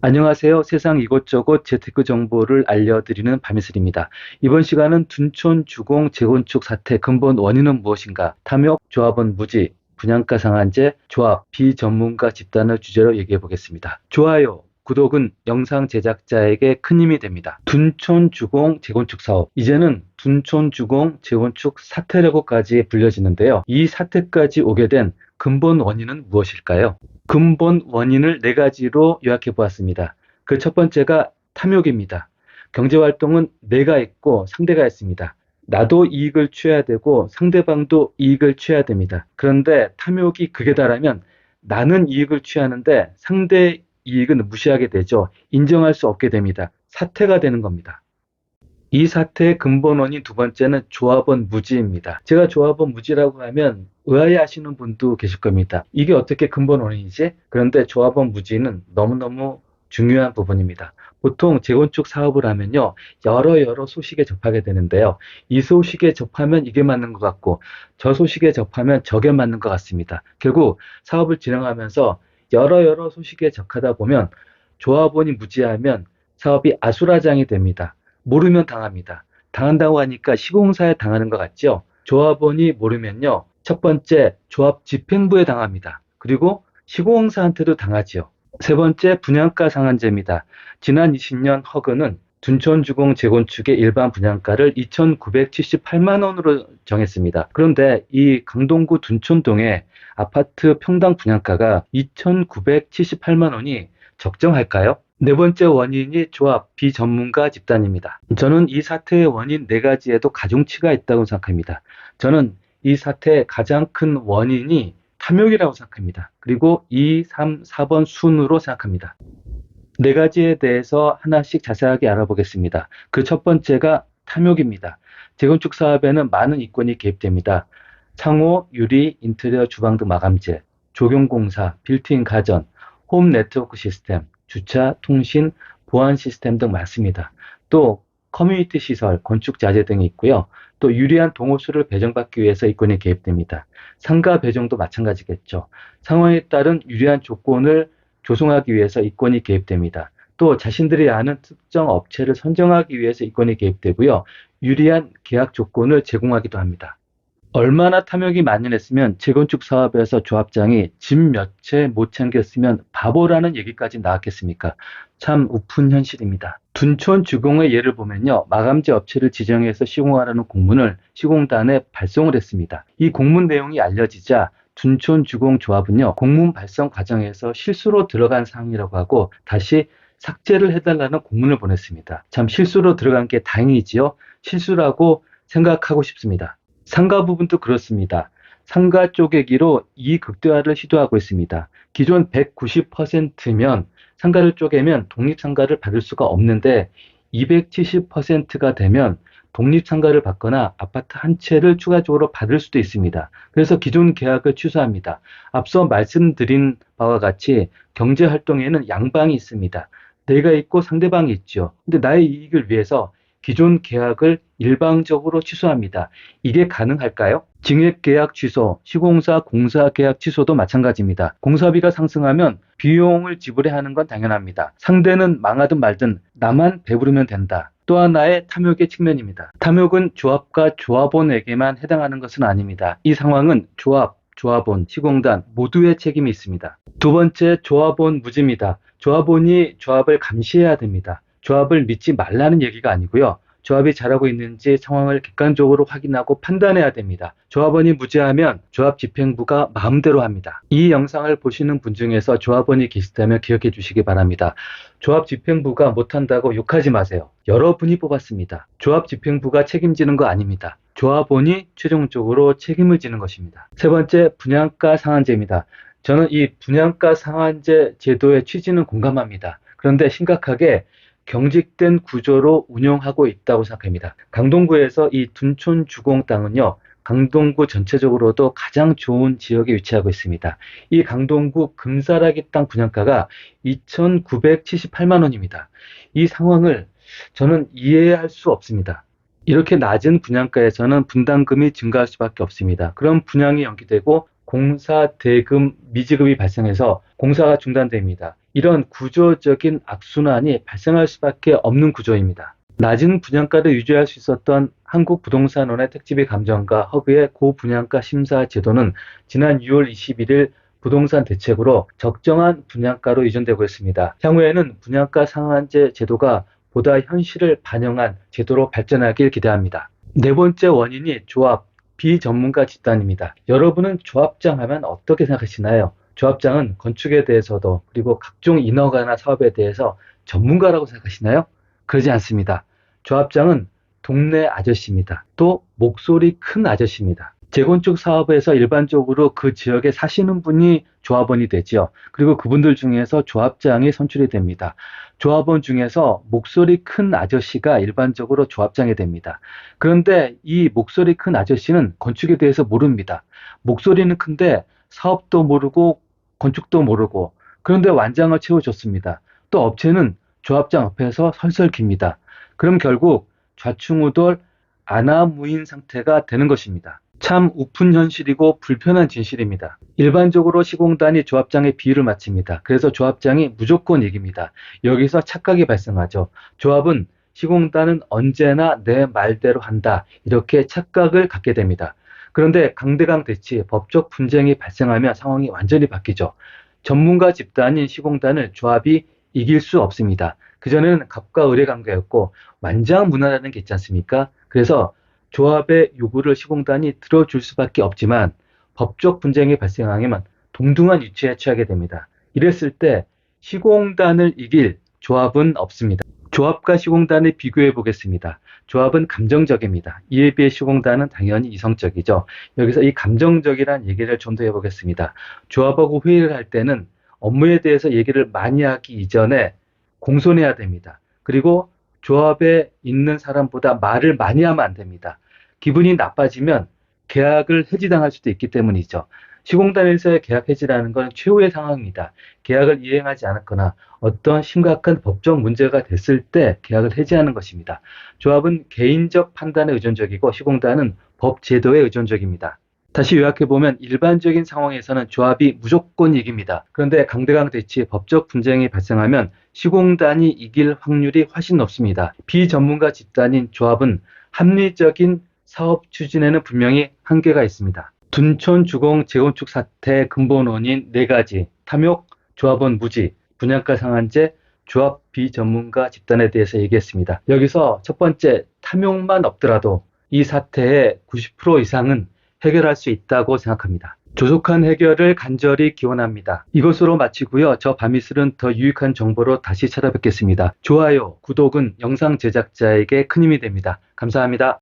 안녕하세요. 세상 이곳저곳 재테크 정보를 알려드리는 밤이슬입니다. 이번 시간은 둔촌 주공 재건축 사태 근본 원인은 무엇인가? 탐욕, 조합원 무지, 분양가 상한제, 조합, 비전문가 집단을 주제로 얘기해 보겠습니다. 좋아요, 구독은 영상 제작자에게 큰 힘이 됩니다. 둔촌 주공 재건축 사업. 이제는 둔촌 주공 재건축 사태라고까지 불려지는데요. 이 사태까지 오게 된 근본 원인은 무엇일까요? 근본 원인을 네 가지로 요약해 보았습니다. 그 첫 번째가 탐욕입니다. 경제활동은 내가 있고 상대가 있습니다. 나도 이익을 취해야 되고 상대방도 이익을 취해야 됩니다. 그런데 탐욕이 극에 달하면 나는 이익을 취하는데 상대 이익은 무시하게 되죠. 인정할 수 없게 됩니다. 사태가 되는 겁니다. 이 사태의 근본 원인 두 번째는 조합원 무지입니다. 제가 조합원 무지라고 하면 의아해 하시는 분도 계실 겁니다. 이게 어떻게 근본 원인이지? 그런데 조합원 무지는 너무너무 중요한 부분입니다. 보통 재건축 사업을 하면요, 여러 소식에 접하게 되는데요. 이 소식에 접하면 이게 맞는 것 같고, 저 소식에 접하면 저게 맞는 것 같습니다. 결국 사업을 진행하면서 여러 소식에 접하다 보면 조합원이 무지하면 사업이 아수라장이 됩니다. 모르면 당합니다. 당한다고 하니까 시공사에 당하는 것 같죠? 조합원이 모르면요. 첫 번째, 조합 집행부에 당합니다. 그리고 시공사한테도 당하지요. 세 번째, 분양가 상한제입니다. 지난 20년 허그는 둔촌주공 재건축의 일반 분양가를 2,978만 원으로 정했습니다. 그런데 이 강동구 둔촌동의 아파트 평당 분양가가 2,978만 원이 적정할까요? 네 번째 원인이 조합, 비전문가 집단입니다. 저는 이 사태의 원인 네 가지에도 가중치가 있다고 생각합니다. 저는 이 사태의 가장 큰 원인이 탐욕이라고 생각합니다. 그리고 2, 3, 4번 순으로 생각합니다. 네 가지에 대해서 하나씩 자세하게 알아보겠습니다. 그 첫 번째가 탐욕입니다. 재건축 사업에는 많은 이권이 개입됩니다. 창호, 유리, 인테리어, 주방 등 마감재, 조경공사, 빌트인 가전, 홈 네트워크 시스템, 주차, 통신, 보안 시스템 등 많습니다. 또 커뮤니티 시설, 건축 자재 등이 있고요. 또 유리한 동호수를 배정받기 위해서 이권이 개입됩니다. 상가 배정도 마찬가지겠죠. 상황에 따른 유리한 조건을 조성하기 위해서 이권이 개입됩니다. 또 자신들이 아는 특정 업체를 선정하기 위해서 이권이 개입되고요. 유리한 계약 조건을 제공하기도 합니다. 얼마나 탐욕이 만연했으면 재건축 사업에서 조합장이 집 몇 채 못 챙겼으면 바보라는 얘기까지 나왔겠습니까? 참 우픈 현실입니다. 둔촌 주공의 예를 보면요. 마감재 업체를 지정해서 시공하라는 공문을 시공단에 발송을 했습니다. 이 공문 내용이 알려지자 둔촌 주공 조합은요. 공문 발송 과정에서 실수로 들어간 사항이라고 하고 다시 삭제를 해달라는 공문을 보냈습니다. 참 실수로 들어간 게 다행이지요. 실수라고 생각하고 싶습니다. 상가 부분도 그렇습니다. 상가 쪼개기로 이익 극대화를 시도하고 있습니다. 기존 190%면 상가를 쪼개면 독립상가를 받을 수가 없는데 270%가 되면 독립상가를 받거나 아파트 한 채를 추가적으로 받을 수도 있습니다. 그래서 기존 계약을 취소합니다. 앞서 말씀드린 바와 같이 경제활동에는 양방이 있습니다. 내가 있고 상대방이 있죠. 근데 나의 이익을 위해서 기존 계약을 일방적으로 취소합니다. 이게 가능할까요? 증액계약 취소, 시공사 공사 계약 취소도 마찬가지입니다. 공사비가 상승하면 비용을 지불해야 하는 건 당연합니다. 상대는 망하든 말든 나만 배부르면 된다. 또 하나의 탐욕의 측면입니다. 탐욕은 조합과 조합원에게만 해당하는 것은 아닙니다. 이 상황은 조합, 조합원, 시공단 모두의 책임이 있습니다. 두 번째, 조합원 무지입니다. 조합원이 조합을 감시해야 됩니다. 조합을 믿지 말라는 얘기가 아니고요. 조합이 잘하고 있는지 상황을 객관적으로 확인하고 판단해야 됩니다. 조합원이 무지하면 조합 집행부가 마음대로 합니다. 이 영상을 보시는 분 중에서 조합원이 계시다면 기억해 주시기 바랍니다. 조합 집행부가 못한다고 욕하지 마세요. 여러분이 뽑았습니다. 조합 집행부가 책임지는 거 아닙니다. 조합원이 최종적으로 책임을 지는 것입니다. 세 번째, 분양가 상한제입니다. 저는 이 분양가 상한제 제도의 취지는 공감합니다. 그런데 심각하게 경직된 구조로 운영하고 있다고 생각합니다. 강동구에서 이 둔촌 주공 땅은요, 강동구 전체적으로도 가장 좋은 지역에 위치하고 있습니다. 이 강동구 금사라기 땅 분양가가 2,978만 원입니다. 이 상황을 저는 이해할 수 없습니다. 이렇게 낮은 분양가에서는 분담금이 증가할 수밖에 없습니다. 그럼 분양이 연기되고 공사 대금 미지급이 발생해서 공사가 중단됩니다. 이런 구조적인 악순환이 발생할 수밖에 없는 구조입니다. 낮은 분양가를 유지할 수 있었던 한국부동산원의 택지비 감정과 허브의 고분양가 심사 제도는 지난 6월 21일 부동산 대책으로 적정한 분양가로 이전되고 있습니다. 향후에는 분양가 상한제 제도가 보다 현실을 반영한 제도로 발전하길 기대합니다. 네 번째 원인이 조합, 비전문가 집단입니다. 여러분은 조합장 하면 어떻게 생각하시나요? 조합장은 건축에 대해서도 그리고 각종 인허가나 사업에 대해서 전문가라고 생각하시나요? 그러지 않습니다. 조합장은 동네 아저씨입니다. 또 목소리 큰 아저씨입니다. 재건축 사업에서 일반적으로 그 지역에 사시는 분이 조합원이 되지요. 그리고 그분들 중에서 조합장이 선출이 됩니다. 조합원 중에서 목소리 큰 아저씨가 일반적으로 조합장이 됩니다. 그런데 이 목소리 큰 아저씨는 건축에 대해서 모릅니다. 목소리는 큰데 사업도 모르고 건축도 모르고 그런데 완장을 채워줬습니다. 또 업체는 조합장 앞에서 설설 깁니다. 그럼 결국 좌충우돌 아나무인 상태가 되는 것입니다. 참 우픈 현실이고 불편한 진실입니다. 일반적으로 시공단이 조합장의 비위를 마칩니다. 그래서 조합장이 무조건 이깁니다. 여기서 착각이 발생하죠. 조합은 시공단은 언제나 내 말대로 한다. 이렇게 착각을 갖게 됩니다. 그런데 강대강 대치, 법적 분쟁이 발생하면 상황이 완전히 바뀌죠. 전문가 집단인 시공단을 조합이 이길 수 없습니다. 그전에는 갑과 을의 관계였고 완장 문화라는 게 있지 않습니까? 그래서 조합의 요구를 시공단이 들어줄 수밖에 없지만 법적 분쟁이 발생하면 동등한 위치에 처하게 됩니다. 이랬을 때 시공단을 이길 조합은 없습니다. 조합과 시공단을 비교해 보겠습니다. 조합은 감정적입니다. 이에 비해 시공단은 당연히 이성적이죠. 여기서 이 감정적이란 얘기를 좀 더 해보겠습니다. 조합하고 회의를 할 때는 업무에 대해서 얘기를 많이 하기 이전에 공손해야 됩니다. 그리고 조합에 있는 사람보다 말을 많이 하면 안 됩니다. 기분이 나빠지면 계약을 해지당할 수도 있기 때문이죠. 시공단에서의 계약 해지라는 건 최후의 상황입니다. 계약을 이행하지 않았거나 어떤 심각한 법적 문제가 됐을 때 계약을 해지하는 것입니다. 조합은 개인적 판단에 의존적이고 시공단은 법 제도에 의존적입니다. 다시 요약해보면 일반적인 상황에서는 조합이 무조건 이깁니다. 그런데 강대강 대치, 법적 분쟁이 발생하면 시공단이 이길 확률이 훨씬 높습니다. 비전문가 집단인 조합은 합리적인 사업 추진에는 분명히 한계가 있습니다. 둔촌 주공 재건축 사태의 근본 원인 4가지, 탐욕, 조합원 무지, 분양가 상한제, 조합 비전문가 집단에 대해서 얘기했습니다. 여기서 첫 번째, 탐욕만 없더라도 이 사태의 90% 이상은 해결할 수 있다고 생각합니다. 조속한 해결을 간절히 기원합니다. 이것으로 마치고요. 저 밤이슬은 더 유익한 정보로 다시 찾아뵙겠습니다. 좋아요, 구독은 영상 제작자에게 큰 힘이 됩니다. 감사합니다.